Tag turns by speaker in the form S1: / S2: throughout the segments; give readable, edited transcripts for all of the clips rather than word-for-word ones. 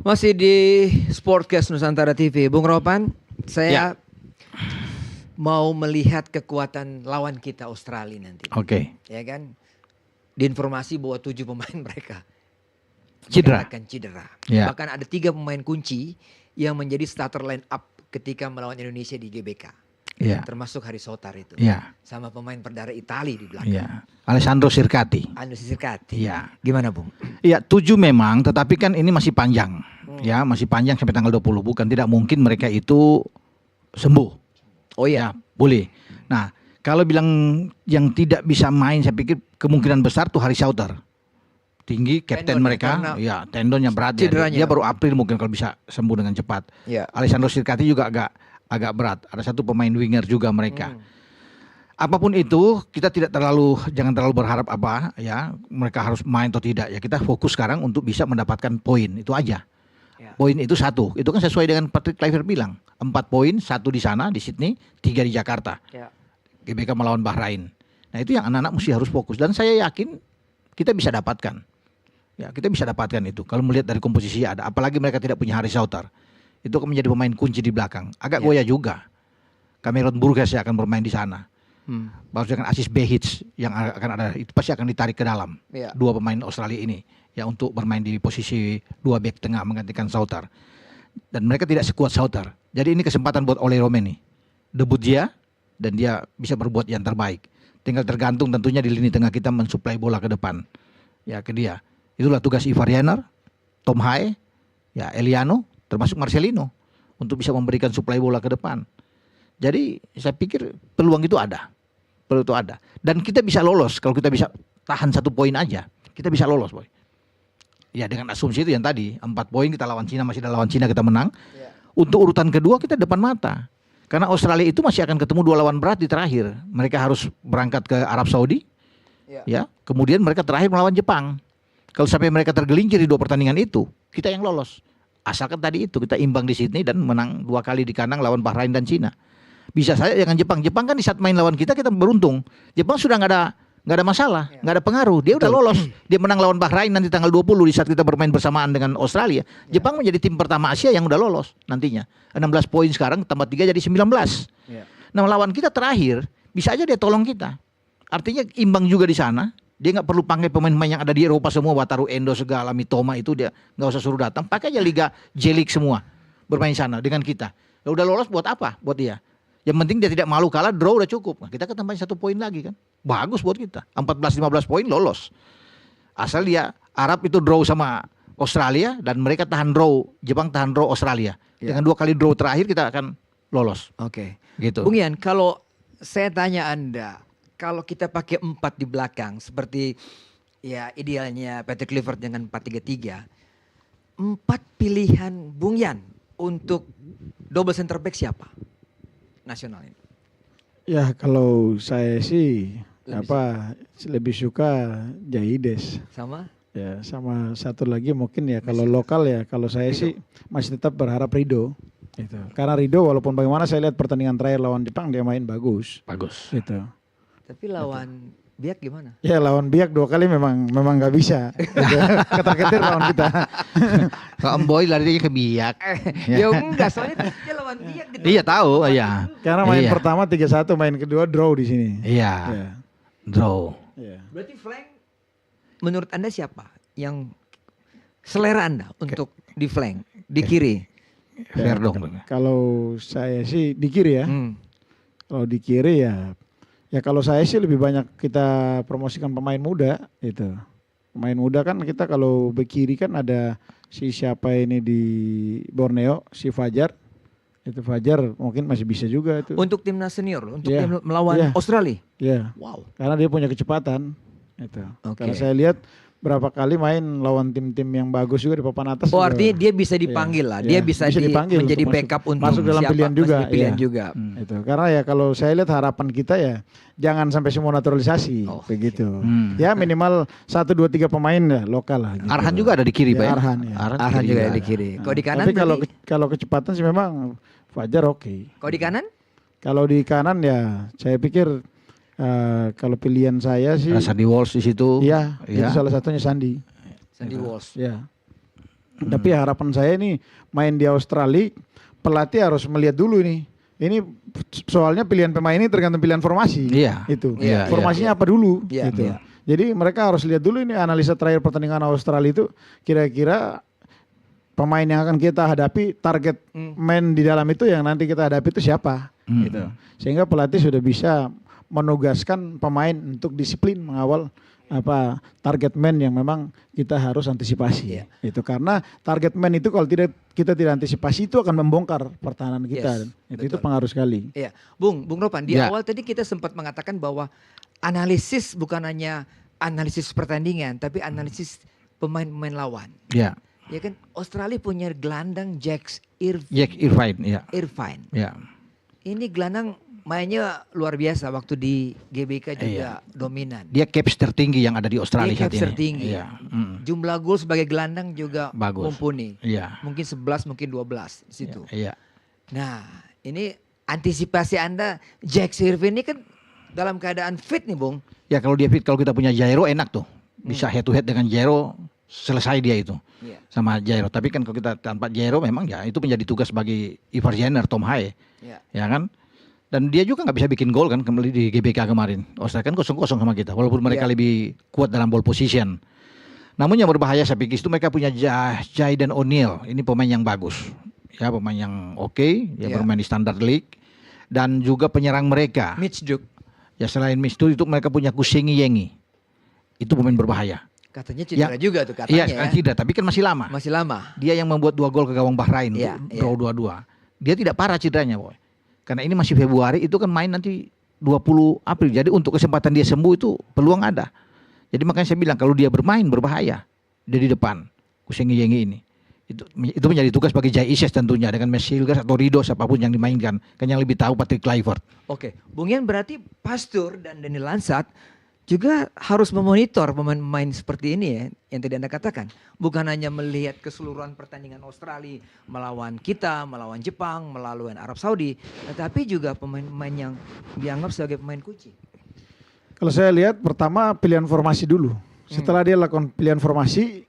S1: Masih di Sportcast Nusantara TV, Bung Ropan. Saya mau melihat kekuatan lawan kita Australia nanti.
S2: Oke.
S1: Ya kan? Diinformasi bahwa 7 pemain mereka
S2: Cedera.
S1: akan cedera.
S2: Ya.
S1: Bahkan ada 3 pemain kunci yang menjadi starter line up ketika melawan Indonesia di GBK.
S2: Ya.
S1: Termasuk Haris Sotar itu.
S2: Ya.
S1: Sama pemain perdara Italia di belakang.
S2: Ya. Alessandro Sircati.
S1: Anu Sircati.
S2: Ya.
S1: Gimana, Bung?
S2: Iya, 7 memang, tetapi kan ini masih panjang. Ya, masih panjang sampai tanggal 20. Bukan tidak mungkin mereka itu sembuh.
S1: Oh iya.
S2: Ya, boleh. Nah, kalau bilang yang tidak bisa main, saya pikir kemungkinan besar tuh Haris Sotar. Tinggi, kapten
S1: Tendon ya,
S2: mereka,
S1: karena
S2: ya tendonnya berat. Ya.
S1: cederanya.
S2: Dia baru April mungkin kalau bisa sembuh dengan cepat.
S1: Ya.
S2: Alessandro Sircati juga agak berat. Ada satu pemain winger juga mereka. Apapun itu, kita jangan terlalu berharap apa ya, mereka harus main atau tidak ya. Kita fokus sekarang untuk bisa mendapatkan poin, itu aja.
S1: Ya.
S2: Poin itu 1, itu kan sesuai dengan Patrick Kluivert bilang. 4 poin, 1 di sana di Sydney, 3 di Jakarta.
S1: Ya.
S2: GBK melawan Bahrain. Nah itu yang anak-anak mesti harus fokus dan saya yakin kita bisa dapatkan. Ya kita bisa dapatkan itu. Kalau melihat dari komposisi ada, apalagi mereka tidak punya Haris Sotar, itu akan menjadi pemain kunci di belakang. Agak goyah juga. Cameron Burgess yang akan bermain di sana. Baru dengan Aziz Behich yang akan ada, itu pasti akan ditarik ke dalam.
S1: Ya.
S2: 2 pemain Australia ini ya untuk bermain di posisi 2 bek tengah menggantikan Sotar. Dan mereka tidak sekuat Sotar. Jadi ini kesempatan buat Ole Romeni. Debut dia dan dia bisa berbuat yang terbaik. Tinggal tergantung tentunya di lini tengah kita mensuplai bola ke depan. Ya ke dia. Itulah tugas Ivar Jenner, Tom Hae, ya Eliano, termasuk Marcelino untuk bisa memberikan suplai bola ke depan. Jadi saya pikir peluang itu ada. Peluang itu ada. Dan kita bisa lolos kalau kita bisa tahan 1 poin aja. Kita bisa lolos, boy. Ya dengan asumsi itu yang tadi 4 poin kita lawan Cina, masih ada lawan Cina kita menang.
S1: Ya.
S2: Untuk urutan kedua kita depan mata. Karena Australia itu masih akan ketemu 2 lawan berat di terakhir. Mereka harus berangkat ke Arab Saudi. Ya, kemudian mereka terakhir melawan Jepang. Kalau sampai mereka tergelincir di 2 pertandingan itu, kita yang lolos. Asalkan tadi itu kita imbang di Sydney dan menang 2 kali di kandang lawan Bahrain dan Cina. Bisa saja dengan Jepang. Jepang kan di saat main lawan kita beruntung. Jepang sudah nggak ada masalah, nggak ada pengaruh. Dia udah lolos. Dia menang lawan Bahrain nanti tanggal 20 di saat kita bermain bersamaan dengan Australia. Jepang menjadi tim pertama Asia yang udah lolos nantinya. 16 poin sekarang tambah 3 jadi 19. Nah, lawan kita terakhir bisa aja dia tolong kita. Artinya imbang juga di sana. Dia nggak perlu panggil pemain-pemain yang ada di Eropa semua, Wataru Endo segala, Mitoma itu dia nggak usah suruh datang. Pakai aja Liga J-League semua bermain sana dengan kita. Ya udah lolos buat apa? Buat dia. Yang penting dia tidak malu kalah, draw udah cukup. Nah, kita ketambahin 1 poin lagi kan. Bagus buat kita. 14-15 poin lolos. Asal dia Arab itu draw sama Australia dan mereka tahan draw, Jepang tahan draw Australia. Dengan 2 kali draw terakhir kita akan lolos.
S1: Oke.
S2: Gitu.
S1: Bung Ian, kalau saya tanya Anda, kalau kita pakai 4 di belakang seperti ya idealnya Patrick Kluivert dengan 4-3-3, 4 pilihan Bung Ian untuk double center back siapa? Nasional ini.
S3: Ya kalau saya sih lebih suka Jaides.
S1: Sama?
S3: Ya sama satu lagi mungkin ya kalau lokal ya kalau saya sih masih tetap berharap Rido. Gitu. Karena Rido walaupun bagaimana saya lihat pertandingan terakhir lawan Jepang dia main bagus.
S2: Bagus.
S3: Gitu.
S1: Tapi lawan Biak gimana?
S3: Ya lawan Biak 2 kali memang nggak bisa. Gitu. Ketar-ketir lawan kita.
S2: Kalau Boy lari ke Biak.
S1: Ya enggak, soalnya dia lawan Biak gitu.
S2: Iya tahu, iya.
S3: Karena main
S2: Iya.
S3: pertama 3-1, main kedua draw di sini.
S2: Iya.
S3: Ya.
S2: Draw.
S3: Ya.
S1: Berarti flank menurut Anda siapa yang selera Anda untuk di flank, di kiri?
S2: Fair dong.
S3: Kalau saya sih di kiri ya. Kalau di kiri ya kalau saya sih lebih banyak kita promosikan pemain muda itu. Pemain muda kan kita kalau bek kiri kan ada si siapa ini di Borneo, si Fajar. Itu Fajar mungkin masih bisa juga itu.
S1: Untuk timnas senior, untuk
S3: Iya.
S1: tim melawan
S3: Iya.
S1: Australia.
S3: Ya.
S1: Wow.
S3: Karena dia punya kecepatan itu.
S1: Oke.
S3: Karena saya lihat berapa kali main lawan tim-tim yang bagus juga di papan atas.
S1: Oh
S3: juga.
S1: artinya dia bisa dipanggil lah, dia
S3: Iya,
S1: bisa,
S3: dipanggil
S1: menjadi
S3: untuk
S1: backup untuk
S3: masuk dalam
S1: siapa,
S3: pilihan juga.
S1: menjadi pilihan
S3: Iya.
S1: juga.
S3: Itu karena ya kalau saya lihat harapan kita ya jangan sampai semua naturalisasi
S1: Oh,
S3: begitu. Ya minimal 1 2 3 pemain ya lokal lah gitu.
S2: Arhan juga ada di kiri, Pak.
S3: Ya,
S2: Ya?
S3: Arhan ya.
S1: Arhan juga di kiri. Kalau di kanan
S3: Tapi kalau
S1: berarti-
S3: kalau kecepatan sih memang Fajar oke.
S1: kalau di kanan?
S3: Kalau di kanan ya saya pikir kalau pilihan saya sih
S2: Ada Sandy Walsh di situ.
S3: iya,
S2: Iya.
S3: itu salah satunya Sandi.
S1: Sandy Walsh.
S3: Ya. Tapi harapan saya nih main di Australia, pelatih harus melihat dulu nih. Ini soalnya pilihan pemain ini tergantung pilihan formasi.
S2: Iya.
S3: Itu.
S2: Iya,
S3: Formasinya apa dulu?
S1: Iya,
S3: Gitu.
S1: iya.
S3: Jadi mereka harus lihat dulu ini analisa terakhir pertandingan Australia itu kira-kira pemain yang akan kita hadapi, target man di dalam itu yang nanti kita hadapi itu siapa? Gitu. Sehingga pelatih sudah bisa menugaskan pemain untuk disiplin mengawal target man yang memang kita harus antisipasi. Itu karena target man itu kalau kita tidak antisipasi itu akan membongkar pertahanan kita. Itu pengaruh sekali.
S1: Iya, Bung Ropan, di awal tadi kita sempat mengatakan bahwa analisis bukan hanya analisis pertandingan, tapi analisis pemain-pemain lawan.
S2: Iya.
S1: Ya kan, Australia punya gelandang Jack
S2: Irvine, ya.
S1: Irvine.
S2: Ya.
S1: Ini gelandang mainnya luar biasa waktu di GBK juga dominan.
S2: Dia caps tertinggi yang ada di Australia
S1: Dia
S2: saat
S1: caps
S2: ini.
S1: tertinggi.
S2: Iya.
S1: Jumlah gol sebagai gelandang juga
S2: Bagus.
S1: mumpuni.
S2: Iya.
S1: Mungkin 11, mungkin 12 di situ.
S2: Iya.
S1: Nah, ini antisipasi Anda Jack Irvine ini kan dalam keadaan fit nih, Bung.
S2: Ya kalau dia fit, kalau kita punya Jairo enak tuh. Bisa head to head dengan Jairo, selesai dia itu.
S1: Iya.
S2: Sama Jairo. Tapi kan kalau kita tanpa Jairo memang ya itu menjadi tugas bagi Ivar Jenner, Tom Haye.
S1: Iya.
S2: Ya kan? Dan dia juga nggak bisa bikin gol kan kembali di GBK kemarin. Australia kan 0-0 sama kita. Walaupun mereka lebih kuat dalam ball position. Namun yang berbahaya saya pikir itu mereka punya Jayden O'Neal. Ini pemain yang bagus. Ya pemain yang oke. Dia bermain di Standard League. Dan juga penyerang mereka.
S1: Mitch Duke.
S2: Ya selain Mitch Duke itu mereka punya Kusengi Yengi. Itu pemain berbahaya.
S1: Katanya cedera juga tuh katanya.
S2: Iya kan tidak. Tapi kan masih lama.
S1: Masih lama.
S2: Dia yang membuat 2 gol ke gawang Bahrain. Draw 2-2. Dia tidak parah cederanya boy. Karena ini masih Februari, itu kan main nanti 20 April. Jadi untuk kesempatan dia sembuh itu peluang ada. Jadi makanya saya bilang kalau dia bermain berbahaya. Dia di depan. Kusengi Yengi ini. Itu menjadi tugas bagi Jai Ises tentunya. Dengan Mes Hilgers atau Rido siapapun yang dimainkan. Kan yang lebih tahu Patrick Kluivert.
S1: Oke. Bung Yan berarti Pastur dan Daniel Lansat juga harus memonitor pemain-pemain seperti ini ya. Yang tadi Anda katakan. Bukan hanya melihat keseluruhan pertandingan Australia melawan kita, melawan Jepang, melawan Arab Saudi. Tetapi juga pemain-pemain yang dianggap sebagai pemain kunci.
S3: Kalau saya lihat pertama pilihan formasi dulu. Setelah dia lakukan pilihan formasi,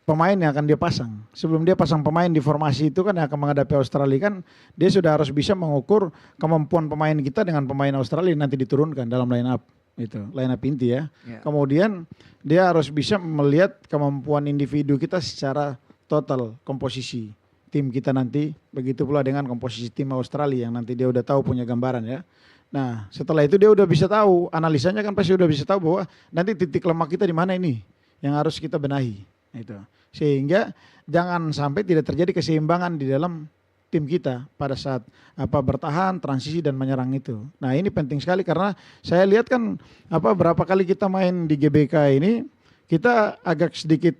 S3: pemain yang akan dia pasang. Sebelum dia pasang pemain di formasi itu kan yang akan menghadapi Australia kan dia sudah harus bisa mengukur kemampuan pemain kita dengan pemain Australia nanti diturunkan dalam line up. Itu line up inti ya. Kemudian dia harus bisa melihat kemampuan individu kita secara total komposisi tim kita nanti. Begitu pula dengan komposisi tim Australia yang nanti dia udah tahu punya gambaran ya. Nah setelah itu dia udah bisa tahu, analisanya kan pasti udah bisa tahu bahwa nanti titik lemah kita di mana ini yang harus kita benahi. Itu. Sehingga jangan sampai tidak terjadi keseimbangan di dalam tim kita pada saat bertahan, transisi dan menyerang itu. Nah ini penting sekali karena saya lihat kan berapa kali kita main di GBK ini kita agak sedikit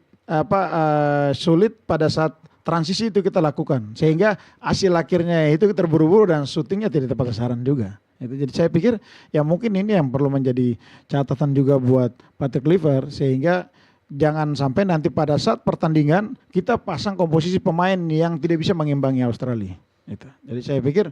S3: sulit pada saat transisi itu kita lakukan sehingga hasil akhirnya itu terburu-buru dan syutingnya tidak tepat sasaran juga. Jadi saya pikir ya mungkin ini yang perlu menjadi catatan juga buat Patrick Kluivert sehingga jangan sampai nanti pada saat pertandingan kita pasang komposisi pemain yang tidak bisa mengimbangi Australia. Itu. Jadi saya pikir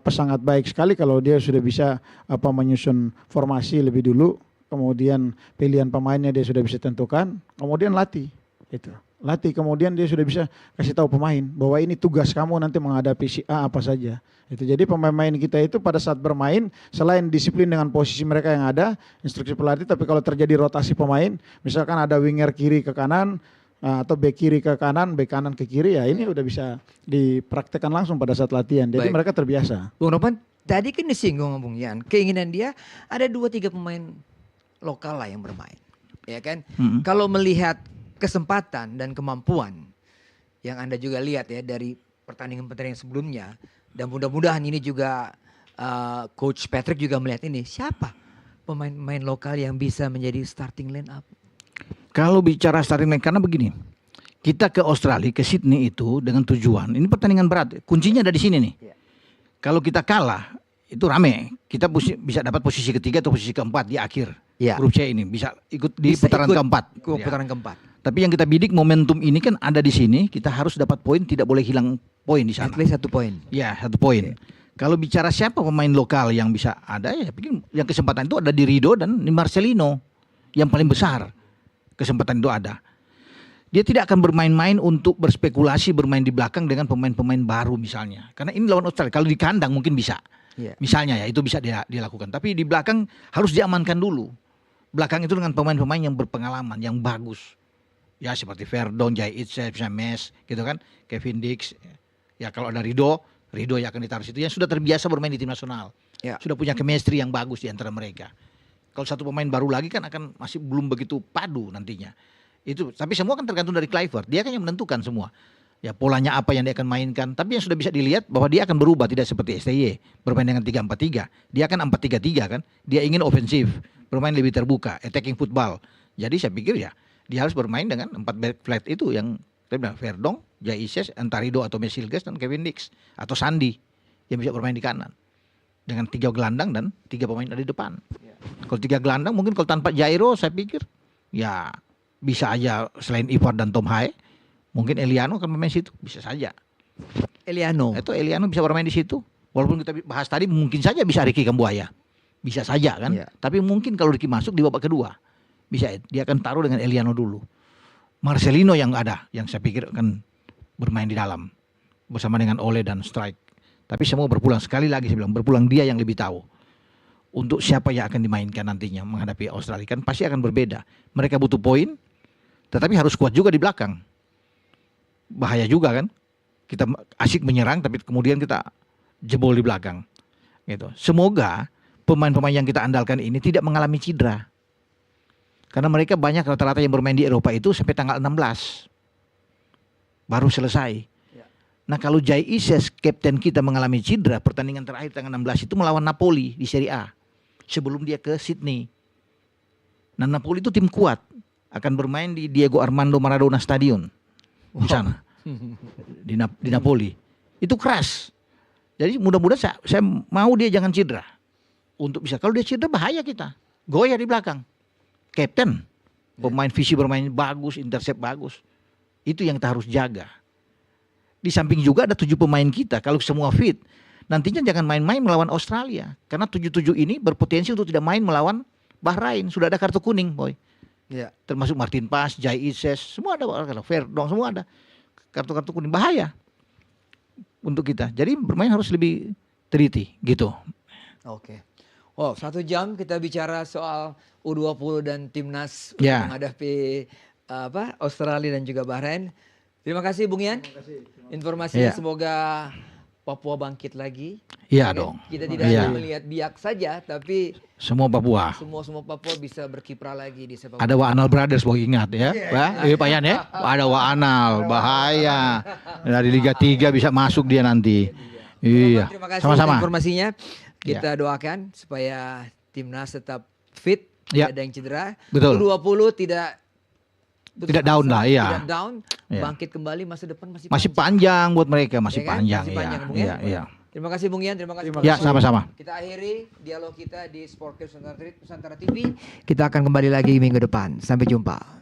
S3: sangat baik sekali kalau dia sudah bisa menyusun formasi lebih dulu, kemudian pilihan pemainnya dia sudah bisa tentukan, kemudian latih. Itu. Latih kemudian dia sudah bisa kasih tahu pemain bahwa ini tugas kamu nanti menghadapi si A apa saja. Itu jadi pemain kita itu pada saat bermain selain disiplin dengan posisi mereka yang ada, instruksi pelatih, tapi kalau terjadi rotasi pemain, misalkan ada winger kiri ke kanan atau bek kiri ke kanan, bek kanan ke kiri ya ini udah bisa dipraktekkan langsung pada saat latihan. Jadi mereka terbiasa.
S1: Bung Ropan, tadi kan disinggung Bung Yan, keinginan dia ada 2-3 pemain lokal lah yang bermain. Ya kan? Kalau melihat kesempatan dan kemampuan yang Anda juga lihat ya dari pertandingan-pertandingan sebelumnya dan mudah-mudahan ini juga Coach Patrick juga melihat ini siapa pemain-pemain lokal yang bisa menjadi starting line up.
S2: Kalau bicara starting line karena begini, kita ke Australia ke Sydney itu dengan tujuan ini pertandingan berat, kuncinya ada di sini nih. Kalau kita kalah itu rame, kita bisa dapat posisi ketiga atau posisi keempat di akhir grup C ini, bisa ikut di putaran keempat.
S1: Putaran keempat.
S2: Tapi yang kita bidik momentum ini kan ada di sini, kita harus dapat poin, tidak boleh hilang poin di sana.
S1: At least 1 poin.
S2: Ya, 1 poin. Kalau bicara siapa pemain lokal yang bisa ada, ya pikir yang kesempatan itu ada di Rido dan di Marcelino. Yang paling besar kesempatan itu ada. Dia tidak akan bermain-main untuk berspekulasi bermain di belakang dengan pemain-pemain baru misalnya. Karena ini lawan Australia. Kalau di kandang mungkin bisa.
S1: Iya.
S2: Misalnya ya itu bisa dilakukan. Tapi di belakang harus diamankan dulu. Belakang itu dengan pemain-pemain yang berpengalaman, yang bagus. Ya seperti Verdon, Jai Itse, Mes, gitu kan. Kevin Dix. Ya kalau ada Rido yang akan ditaruh situ. Yang sudah terbiasa bermain di tim nasional.
S1: Ya.
S2: Sudah punya chemistry yang bagus di antara mereka. Kalau satu pemain baru lagi kan akan masih belum begitu padu nantinya. Itu, tapi semua kan tergantung dari Kluivert. Dia kan yang menentukan semua. Ya polanya apa yang dia akan mainkan. Tapi yang sudah bisa dilihat bahwa dia akan berubah, tidak seperti STY bermain dengan 3-4-3. Dia kan 4-3-3 kan. Dia ingin ofensif, bermain lebih terbuka, attacking football. Jadi saya pikir ya dia harus bermain dengan 4 back flat itu yang saya bilang Verdon, Jai Ises, Antarido atau Mesilges dan Kevin Dix atau Sandi yang bisa bermain di kanan. Dengan 3 gelandang dan 3 pemain ada di depan. Kalau 3 gelandang mungkin kalau tanpa Jairo saya pikir ya bisa aja selain Ivar dan Tom Hae mungkin Eliano akan bermain situ, bisa saja.
S1: Eliano.
S2: Itu Eliano bisa bermain di situ. Walaupun kita bahas tadi mungkin saja bisa Ricky Kambuaya. Bisa saja kan.
S1: Iya.
S2: Tapi mungkin kalau Ricky masuk di babak kedua bisa dia akan taruh dengan Eliano dulu. Marcelino yang ada yang saya pikir akan bermain di dalam bersama dengan Ole dan Strike. Tapi semua berpulang sekali lagi saya bilang berpulang dia yang lebih tahu. Untuk siapa yang akan dimainkan nantinya menghadapi Australia kan pasti akan berbeda. Mereka butuh poin, tetapi harus kuat juga di belakang. Bahaya juga kan, kita asik menyerang tapi kemudian kita jebol di belakang. Gitu. Semoga pemain-pemain yang kita andalkan ini tidak mengalami cedera. Karena mereka banyak rata-rata yang bermain di Eropa itu sampai tanggal 16. Baru selesai. Nah kalau Jai Ises, kapten kita mengalami cedera, pertandingan terakhir tanggal 16 itu melawan Napoli di Serie A. Sebelum dia ke Sydney. Nah Napoli itu tim kuat. Akan bermain di Diego Armando Maradona Stadion. Di sana. Di Napoli. Itu keras. Jadi mudah-mudahan saya mau dia jangan cedera. Untuk bisa. Kalau dia cedera bahaya kita. Goyah di belakang. Kapten. Pemain visi bermain bagus, intercept bagus. Itu yang kita harus jaga. Di samping juga ada 7 pemain kita. Kalau semua fit. Nantinya jangan main-main melawan Australia. Karena 7-7 ini berpotensi untuk tidak main melawan Bahrain. Sudah ada kartu kuning, boy.
S1: Ya.
S2: Termasuk Martin Pas, Jai Ises, semua ada. Verdon, semua ada. Kartu-kartu kuning. Bahaya. Untuk kita. Jadi bermain harus lebih teliti. Gitu.
S1: Oke. Wow, 1 jam kita bicara soal U20 dan Timnas
S2: Ya.
S1: menghadapi Australia dan juga Bahrain. Terima kasih Bung Yan. Informasinya
S2: Ya.
S1: semoga Papua bangkit lagi.
S2: Iya
S1: Oke,
S2: dong.
S1: Kita tidak
S2: Iya.
S1: hanya melihat Biak saja, tapi
S2: Semua Papua.
S1: semua Papua bisa berkiprah lagi di sepak bola.
S2: Ada Wa Anal Brothers, boy, ingat ya. Pak Yan ya. Ada Wa Anal, bahaya. Dari Liga 3 bisa masuk dia nanti. Iya.
S1: Terima kasih
S2: Sama-sama.
S1: untuk informasinya. Kita doakan supaya Timnas tetap fit,
S2: Ya.
S1: tidak ada yang cedera.
S2: Betul.
S1: U20 tidak
S2: down lah, iya.
S1: Tidak down,
S2: Iya.
S1: bangkit kembali masa depan masih
S2: Masih
S1: panjang.
S2: panjang buat mereka, masih
S1: Ya kan?
S2: panjang.
S1: Masih
S2: Iya,
S1: panjang, Bung
S2: iya,
S1: Yan.
S2: iya.
S1: Terima kasih Bung Yan, terima kasih.
S3: Terima
S1: Bung
S2: Ya,
S1: Yan.
S2: sama-sama.
S1: Kita akhiri dialog kita di Sportcast Nusantara TV. Kita akan kembali lagi minggu depan. Sampai jumpa.